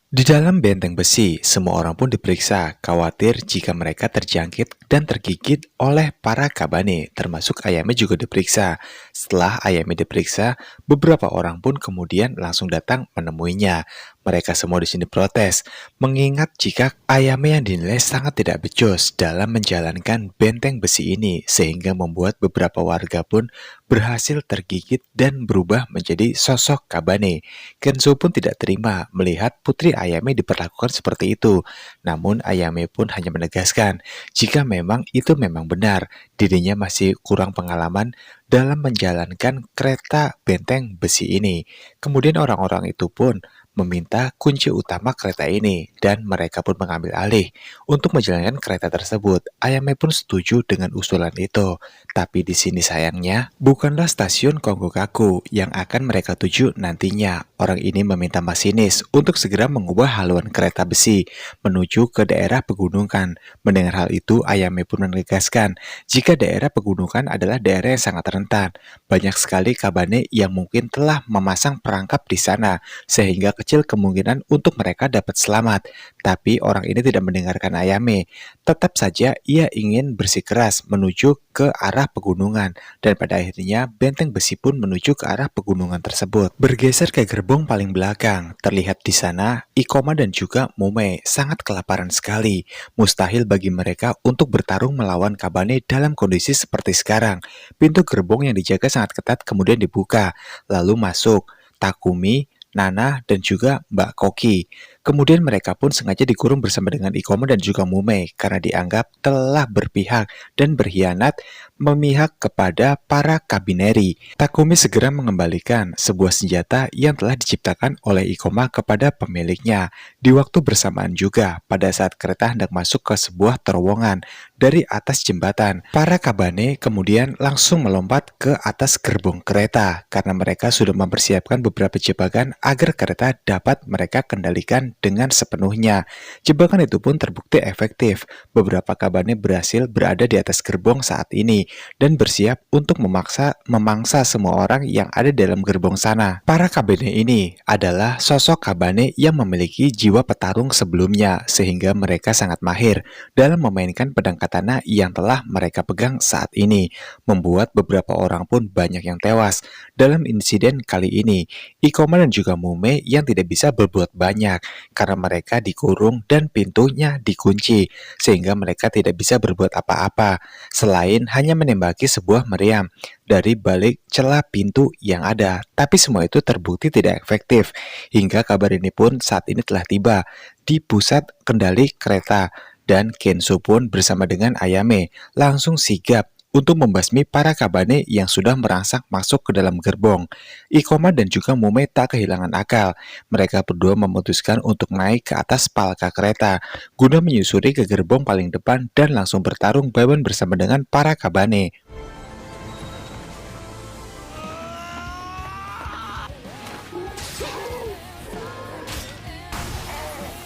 Di dalam benteng besi, semua orang pun diperiksa, khawatir jika mereka terjangkit dan tergigit oleh para Kabane, termasuk Ayame juga diperiksa. Setelah Ayame diperiksa, beberapa orang pun kemudian langsung datang menemuinya. Mereka semua di sini protes, mengingat jika Ayame yang dinilai sangat tidak becus dalam menjalankan benteng besi ini, sehingga membuat beberapa warga pun berhasil tergigit dan berubah menjadi sosok Kabane. Kenzo pun tidak terima melihat Putri Ayame diperlakukan seperti itu. Namun Ayame pun hanya menegaskan, jika memang itu memang benar, dirinya masih kurang pengalaman dalam menjalankan kereta benteng besi ini. Kemudian orang-orang itu pun meminta kunci utama kereta ini dan mereka pun mengambil alih untuk menjalankan kereta tersebut. Ayame pun setuju dengan usulan itu. Tapi di sini sayangnya bukanlah stasiun Konggokaku yang akan mereka tuju nantinya. Orang ini meminta masinis untuk segera mengubah haluan kereta besi menuju ke daerah pegunungan. Mendengar hal itu, Ayame pun menegaskan jika daerah pegunungan adalah daerah yang sangat rentan. Banyak sekali Kabane yang mungkin telah memasang perangkap di sana sehingga kecil kemungkinan untuk mereka dapat selamat. Tapi orang ini tidak mendengarkan Ayame. Tetap saja ia ingin bersikeras menuju ke arah pegunungan dan pada akhirnya benteng besi pun menuju ke arah pegunungan tersebut. Bergeser ke gerbong paling belakang, terlihat di sana Ikoma dan juga Mume sangat kelaparan sekali. Mustahil bagi mereka untuk bertarung melawan Kabane dalam kondisi seperti sekarang. Pintu gerbong yang dijaga sangat ketat kemudian dibuka, lalu masuk Takumi, Nana, dan juga Mbak Koki. Kemudian mereka pun sengaja dikurung bersama dengan Ikoma dan juga Mume karena dianggap telah berpihak dan berkhianat memihak kepada para Kabineri. Takumi segera mengembalikan sebuah senjata yang telah diciptakan oleh Ikoma kepada pemiliknya. Di waktu bersamaan juga, pada saat kereta hendak masuk ke sebuah terowongan dari atas jembatan, para Kabane kemudian langsung melompat ke atas gerbong kereta karena mereka sudah mempersiapkan beberapa jebakan agar kereta dapat mereka kendalikan dengan sepenuhnya. Jebakan itu pun terbukti efektif. Beberapa Kabane berhasil berada di atas gerbong saat ini dan bersiap untuk memangsa semua orang yang ada dalam gerbong sana. Para Kabane ini adalah sosok Kabane yang memiliki jiwa petarung sebelumnya sehingga mereka sangat mahir dalam memainkan pedang katana yang telah mereka pegang saat ini, membuat beberapa orang pun banyak yang tewas. Dalam insiden kali ini, Ikoma dan juga Mume yang tidak bisa berbuat banyak. karena mereka dikurung dan pintunya dikunci, sehingga mereka tidak bisa berbuat apa-apa selain hanya menembaki sebuah meriam dari balik celah pintu yang ada. Tapi semua itu terbukti tidak efektif, hingga kabar ini pun saat ini telah tiba di pusat kendali kereta, dan Kenzo pun bersama dengan Ayame langsung sigap untuk membasmi para kabane yang sudah merangsek masuk ke dalam gerbong. Ikoma dan juga Mume tak kehilangan akal. Mereka berdua memutuskan untuk naik ke atas palka kereta guna menyusuri ke gerbong paling depan dan langsung bertarung baban bersama dengan para kabane.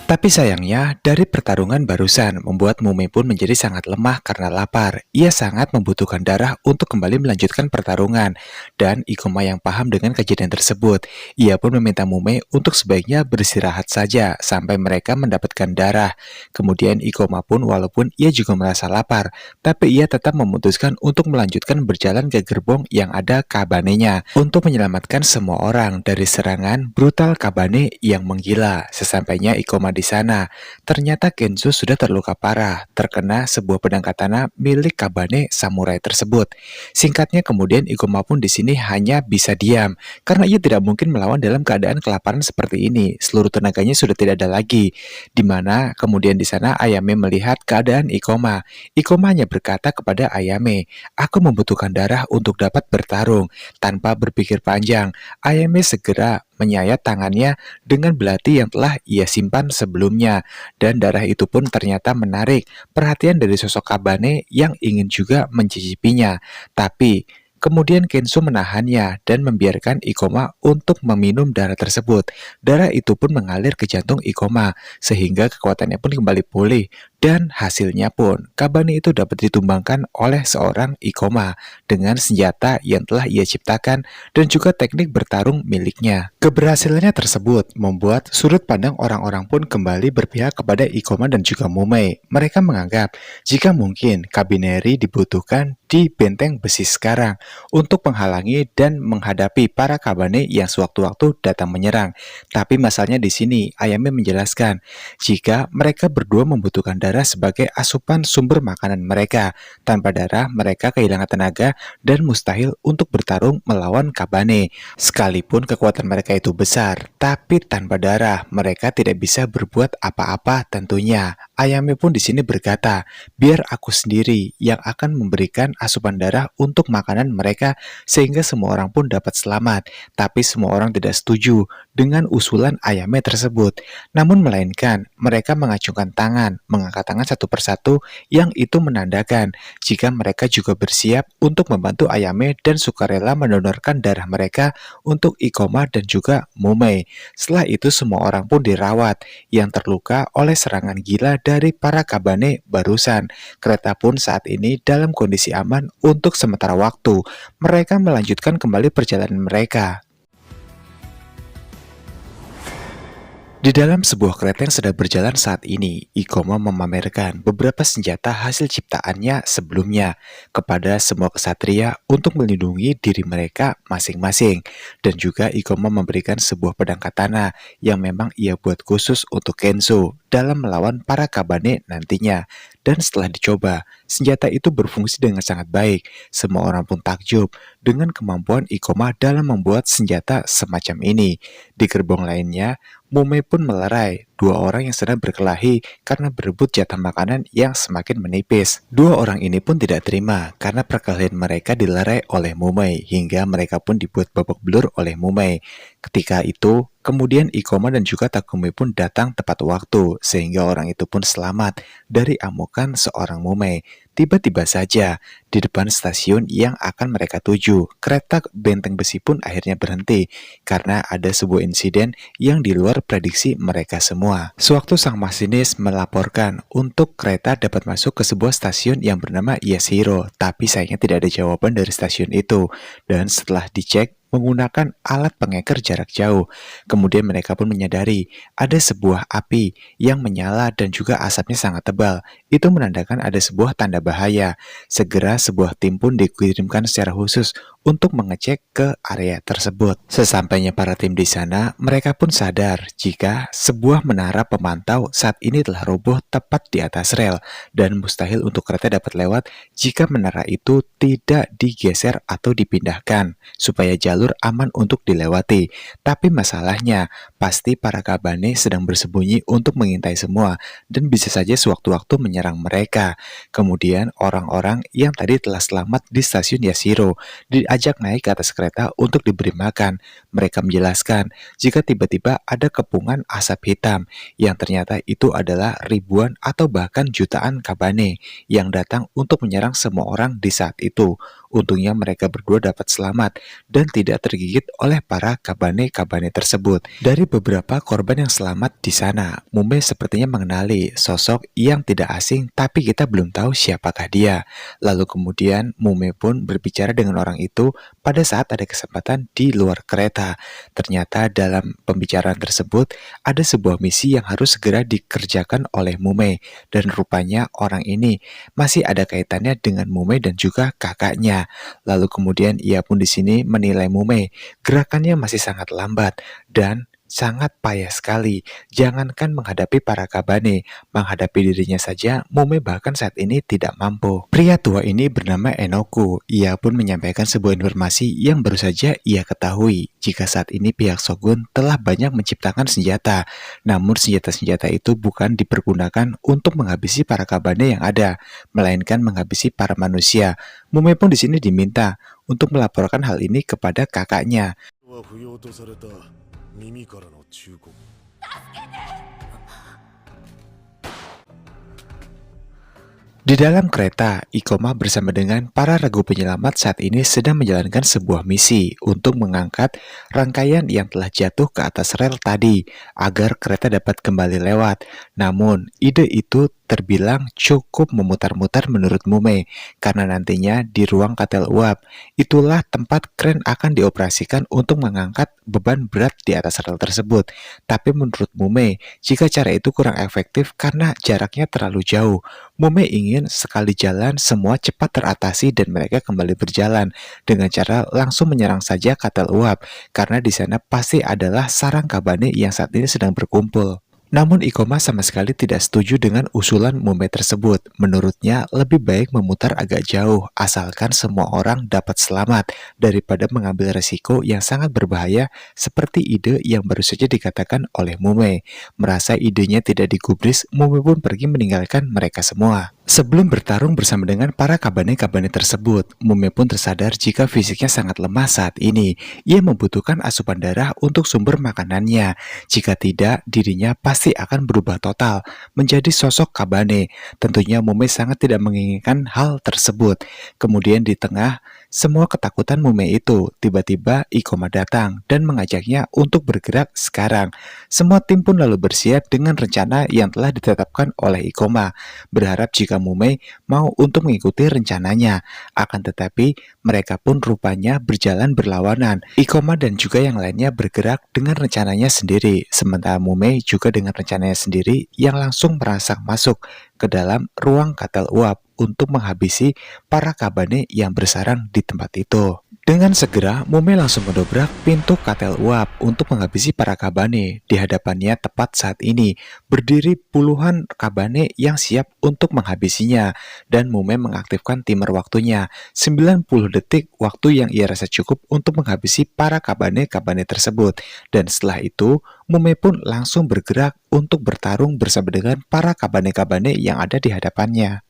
Tapi sayangnya, dari pertarungan barusan membuat Mume pun menjadi sangat lemah karena lapar. Ia sangat membutuhkan darah untuk kembali melanjutkan pertarungan. Dan Ikoma yang paham dengan kejadian tersebut, ia pun meminta Mume untuk sebaiknya beristirahat saja sampai mereka mendapatkan darah. Kemudian Ikoma pun walaupun ia juga merasa lapar, tapi ia tetap memutuskan untuk melanjutkan berjalan ke gerbong yang ada kabanenya untuk menyelamatkan semua orang dari serangan brutal kabane yang menggila. Sesampainya Ikoma di sana, ternyata Kenzo sudah terluka parah, terkena sebuah pedang katana milik kabane samurai tersebut. Singkatnya kemudian Ikoma pun di sini hanya bisa diam, karena ia tidak mungkin melawan dalam keadaan kelaparan seperti ini. Seluruh tenaganya sudah tidak ada lagi. Dimana kemudian di sana Ayame melihat keadaan Ikoma. Ikoma hanya berkata kepada Ayame, "Aku membutuhkan darah untuk dapat bertarung." Tanpa berpikir panjang, Ayame segera menyayat tangannya dengan belati yang telah ia simpan sebelumnya, dan darah itu pun ternyata menarik perhatian dari sosok kabane yang ingin juga mencicipinya. Tapi kemudian Kenzo menahannya dan membiarkan Ikoma untuk meminum darah tersebut. Darah itu pun mengalir ke jantung Ikoma sehingga kekuatannya pun kembali pulih, dan hasilnya pun kabane itu dapat ditumbangkan oleh seorang Ikoma dengan senjata yang telah ia ciptakan dan juga teknik bertarung miliknya. Keberhasilannya tersebut membuat sudut pandang orang-orang pun kembali berpihak kepada Ikoma dan juga Mume. Mereka menganggap jika mungkin Kabineri dibutuhkan di benteng besi sekarang untuk menghalangi dan menghadapi para kabane yang sewaktu-waktu datang menyerang. Tapi masalahnya di sini, Ayame menjelaskan jika mereka berdua membutuhkan darah sebagai asupan sumber makanan mereka. Tanpa darah, mereka kehilangan tenaga dan mustahil untuk bertarung melawan kabane. Sekalipun kekuatan mereka itu besar, tapi tanpa darah, mereka tidak bisa berbuat apa-apa tentunya. Ayame pun di sini berkata, "Biar aku sendiri yang akan memberikan asupan darah untuk makanan mereka sehingga semua orang pun dapat selamat." Tapi semua orang tidak setuju dengan usulan Ayame tersebut. Namun melainkan mereka mengacungkan tangan, mengangkat tangan satu persatu yang itu menandakan jika mereka juga bersiap untuk membantu Ayame dan sukarela mendonorkan darah mereka untuk Ikoma dan juga Mume. Setelah itu semua orang pun dirawat yang terluka oleh serangan gila dari para kabane barusan. Kereta pun saat ini dalam kondisi aman untuk sementara waktu. Mereka melanjutkan kembali perjalanan mereka. Di dalam sebuah kereta yang sedang berjalan saat ini, Ikoma memamerkan beberapa senjata hasil ciptaannya sebelumnya kepada semua kesatria untuk melindungi diri mereka masing-masing. Dan juga Ikoma memberikan sebuah pedang katana yang memang ia buat khusus untuk Kenzo dalam melawan para kabane nantinya. Dan setelah dicoba, senjata itu berfungsi dengan sangat baik. Semua orang pun takjub dengan kemampuan Ikoma dalam membuat senjata semacam ini. Di gerbong lainnya, Mume pun melerai dua orang yang sedang berkelahi karena berebut jatah makanan yang semakin menipis. Dua orang ini pun tidak terima karena perkelahian mereka dilerai oleh Mume hingga mereka pun dibuat babak belur oleh Mume. Ketika itu, kemudian Ikoma dan juga Takumi pun datang tepat waktu sehingga orang itu pun selamat dari amukan seorang Mume. Tiba-tiba saja di depan stasiun yang akan mereka tuju, kereta benteng besi pun akhirnya berhenti karena ada sebuah insiden yang di luar prediksi mereka semua. Sewaktu sang masinis melaporkan untuk kereta dapat masuk ke sebuah stasiun yang bernama Yashiro, tapi sayangnya tidak ada jawaban dari stasiun itu. Dan setelah dicek menggunakan alat pengeker jarak jauh, kemudian mereka pun menyadari ada sebuah api yang menyala dan juga asapnya sangat tebal. Itu menandakan ada sebuah tanda bahaya. Segera sebuah tim pun dikirimkan secara khusus untuk mengecek ke area tersebut. Sesampainya para tim di sana, mereka pun sadar jika sebuah menara pemantau saat ini telah roboh tepat di atas rel dan mustahil untuk kereta dapat lewat jika menara itu tidak digeser atau dipindahkan supaya jalur aman untuk dilewati. Tapi masalahnya, pasti para kabane sedang bersembunyi untuk mengintai semua dan bisa saja sewaktu-waktu menyerang mereka. Kemudian orang-orang yang tadi telah selamat di stasiun Yashiro diajak naik ke atas kereta untuk diberi makan. Mereka menjelaskan jika tiba-tiba ada kepungan asap hitam yang ternyata itu adalah ribuan atau bahkan jutaan kabane yang datang untuk menyerang semua orang di saat itu. Untungnya mereka berdua dapat selamat dan tidak tergigit oleh para kabane-kabane tersebut. Dari beberapa korban yang selamat di sana, Mume sepertinya mengenali sosok yang tidak asing tapi kita belum tahu siapakah dia. Lalu kemudian Mume pun berbicara dengan orang itu pada saat ada kesempatan di luar kereta. Ternyata dalam pembicaraan tersebut ada sebuah misi yang harus segera dikerjakan oleh Mume dan rupanya orang ini masih ada kaitannya dengan Mume dan juga kakaknya. Lalu kemudian ia pun di sini menilai Mume, gerakannya masih sangat lambat dan sangat payah sekali. Jangankan menghadapi para kabane, menghadapi dirinya saja, Mume bahkan saat ini tidak mampu. Pria tua ini bernama Enoku. Ia pun menyampaikan sebuah informasi yang baru saja ia ketahui, jika saat ini pihak Shogun telah banyak menciptakan senjata. Namun senjata-senjata itu bukan dipergunakan untuk menghabisi para kabane yang ada, melainkan menghabisi para manusia. Mume pun di sini diminta untuk melaporkan hal ini kepada kakaknya. は不要とされた耳からの忠告。 Di dalam kereta, Ikoma bersama dengan para regu penyelamat saat ini sedang menjalankan sebuah misi untuk mengangkat rangkaian yang telah jatuh ke atas rel tadi agar kereta dapat kembali lewat. Namun, ide itu terbilang cukup memutar-mutar menurut Mume karena nantinya di ruang katel uap itulah tempat kren akan dioperasikan untuk mengangkat beban berat di atas rel tersebut. Tapi menurut Mume, jika cara itu kurang efektif karena jaraknya terlalu jauh. Mume ingin sekali jalan semua cepat teratasi dan mereka kembali berjalan dengan cara langsung menyerang saja katel uap karena di sana pasti adalah sarang kabane yang saat ini sedang berkumpul. Namun Ikoma sama sekali tidak setuju dengan usulan Mume tersebut. Menurutnya lebih baik memutar agak jauh asalkan semua orang dapat selamat daripada mengambil resiko yang sangat berbahaya seperti ide yang baru saja dikatakan oleh Mume. Merasa idenya tidak digubris, Mume pun pergi meninggalkan mereka semua. Sebelum bertarung bersama dengan para kabane-kabane tersebut, Mume pun tersadar jika fisiknya sangat lemah saat ini. Ia membutuhkan asupan darah untuk sumber makanannya. Jika tidak, dirinya pasti akan berubah total menjadi sosok kabane. Tentunya Mume sangat tidak menginginkan hal tersebut. Kemudian di tengah semua ketakutan Mume itu, tiba-tiba Ikoma datang dan mengajaknya untuk bergerak sekarang. Semua tim pun lalu bersiap dengan rencana yang telah ditetapkan oleh Ikoma, berharap jika Mume mau untuk mengikuti rencananya. Akan tetapi, mereka pun rupanya berjalan berlawanan. Ikoma dan juga yang lainnya bergerak dengan rencananya sendiri, sementara Mume juga dengan rencananya sendiri yang langsung merangsang masuk ke dalam ruang katel uap untuk menghabisi para kabane yang bersarang di tempat itu. Dengan segera, Mume langsung mendobrak pintu katel uap untuk menghabisi para kabane. Di hadapannya tepat saat ini, berdiri puluhan kabane yang siap untuk menghabisinya. Dan Mume mengaktifkan timer waktunya, 90 detik waktu yang ia rasa cukup untuk menghabisi para kabane-kabane tersebut. Dan setelah itu, Mume pun langsung bergerak untuk bertarung bersama dengan para kabane-kabane yang ada di hadapannya.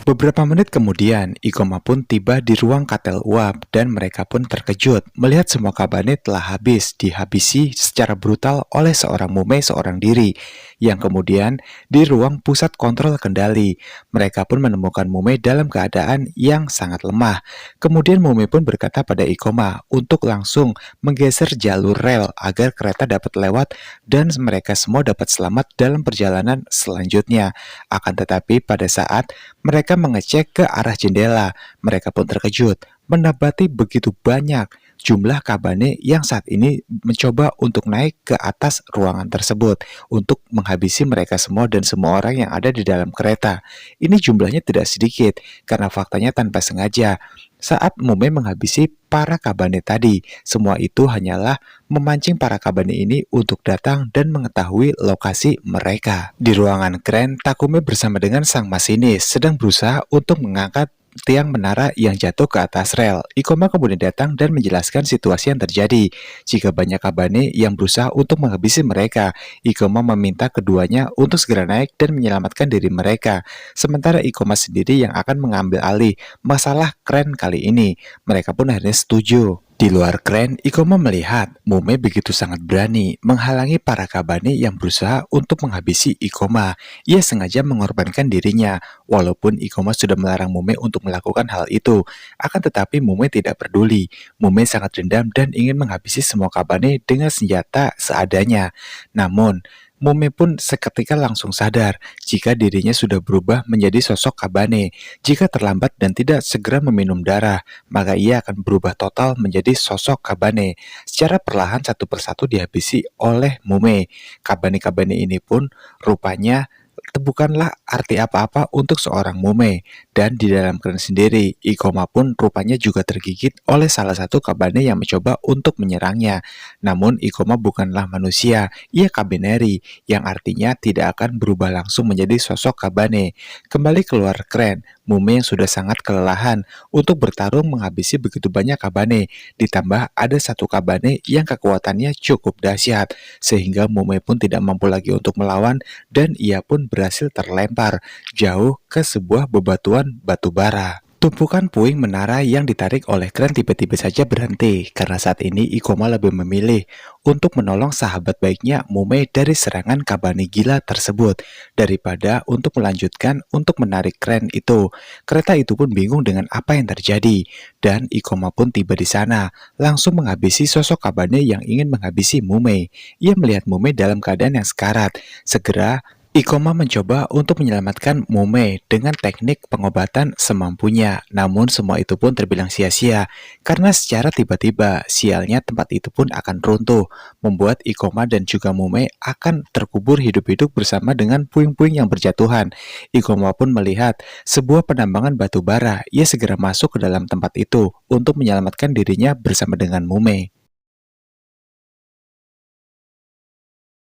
Beberapa menit kemudian, Ikoma pun tiba di ruang katel uap dan mereka pun terkejut melihat semua kabane telah habis dihabisi secara brutal oleh seorang Mume seorang diri yang kemudian di ruang pusat kontrol kendali. Mereka pun menemukan Mume dalam keadaan yang sangat lemah. Kemudian Mume pun berkata pada Ikoma untuk langsung menggeser jalur rel agar kereta dapat lewat dan mereka semua dapat selamat dalam perjalanan selanjutnya. Akan tetapi pada saat mereka mengecek ke arah jendela, mereka pun terkejut mendapati begitu banyak jumlah Kabane yang saat ini mencoba untuk naik ke atas ruangan tersebut untuk menghabisi mereka semua dan semua orang yang ada di dalam kereta. Ini jumlahnya tidak sedikit karena faktanya tanpa sengaja. Saat Mume menghabisi para Kabane tadi, semua itu hanyalah memancing para Kabane ini untuk datang dan mengetahui lokasi mereka. Di ruangan kren, Takume bersama dengan sang masinis sedang berusaha untuk mengangkat tiang menara yang jatuh ke atas rel. Ikoma kemudian datang dan menjelaskan situasi yang terjadi. Jika banyak Kabane yang berusaha untuk menghabisi mereka, Ikoma meminta keduanya untuk segera naik dan menyelamatkan diri mereka. Sementara Ikoma sendiri yang akan mengambil alih masalah kren kali ini. Mereka pun akhirnya setuju. Di luar kren, Ikoma melihat Mume begitu sangat berani menghalangi para Kabane yang berusaha untuk menghabisi Ikoma. Ia sengaja mengorbankan dirinya, walaupun Ikoma sudah melarang Mume untuk melakukan hal itu. Akan tetapi Mume tidak peduli. Mume sangat dendam dan ingin menghabisi semua Kabane dengan senjata seadanya. Namun, Mume pun seketika langsung sadar jika dirinya sudah berubah menjadi sosok Kabane. Jika terlambat dan tidak segera meminum darah, maka ia akan berubah total menjadi sosok Kabane. Secara perlahan satu persatu dihabisi oleh Mume. Kabane-kabane ini pun rupanya bukanlah arti apa-apa untuk seorang Mume. Dan di dalam kren sendiri, Ikoma pun rupanya juga tergigit oleh salah satu Kabane yang mencoba untuk menyerangnya. Namun Ikoma bukanlah manusia, ia Kabaneri, yang artinya tidak akan berubah langsung menjadi sosok Kabane. Kembali keluar kren, Mume yang sudah sangat kelelahan untuk bertarung menghabisi begitu banyak Kabane. Ditambah ada satu Kabane yang kekuatannya cukup dahsyat, sehingga Mume pun tidak mampu lagi untuk melawan dan ia pun berhasil terlempar jauh ke sebuah bebatuan batu bara. Tumpukan puing menara yang ditarik oleh kren tiba-tiba saja berhenti karena saat ini Ikoma lebih memilih untuk menolong sahabat baiknya Mume dari serangan Kabane gila tersebut daripada untuk melanjutkan untuk menarik kren itu. Kereta itu pun bingung dengan apa yang terjadi dan Ikoma pun tiba di sana langsung menghabisi sosok Kabane yang ingin menghabisi Mume. Ia melihat Mume dalam keadaan yang sekarat. Segera Ikoma mencoba untuk menyelamatkan Mume dengan teknik pengobatan semampunya. Namun semua itu pun terbilang sia-sia karena secara tiba-tiba sialnya tempat itu pun akan runtuh, membuat Ikoma dan juga Mume akan terkubur hidup-hidup bersama dengan puing-puing yang berjatuhan. Ikoma pun melihat sebuah penambangan batu bara. Ia segera masuk ke dalam tempat itu untuk menyelamatkan dirinya bersama dengan Mume.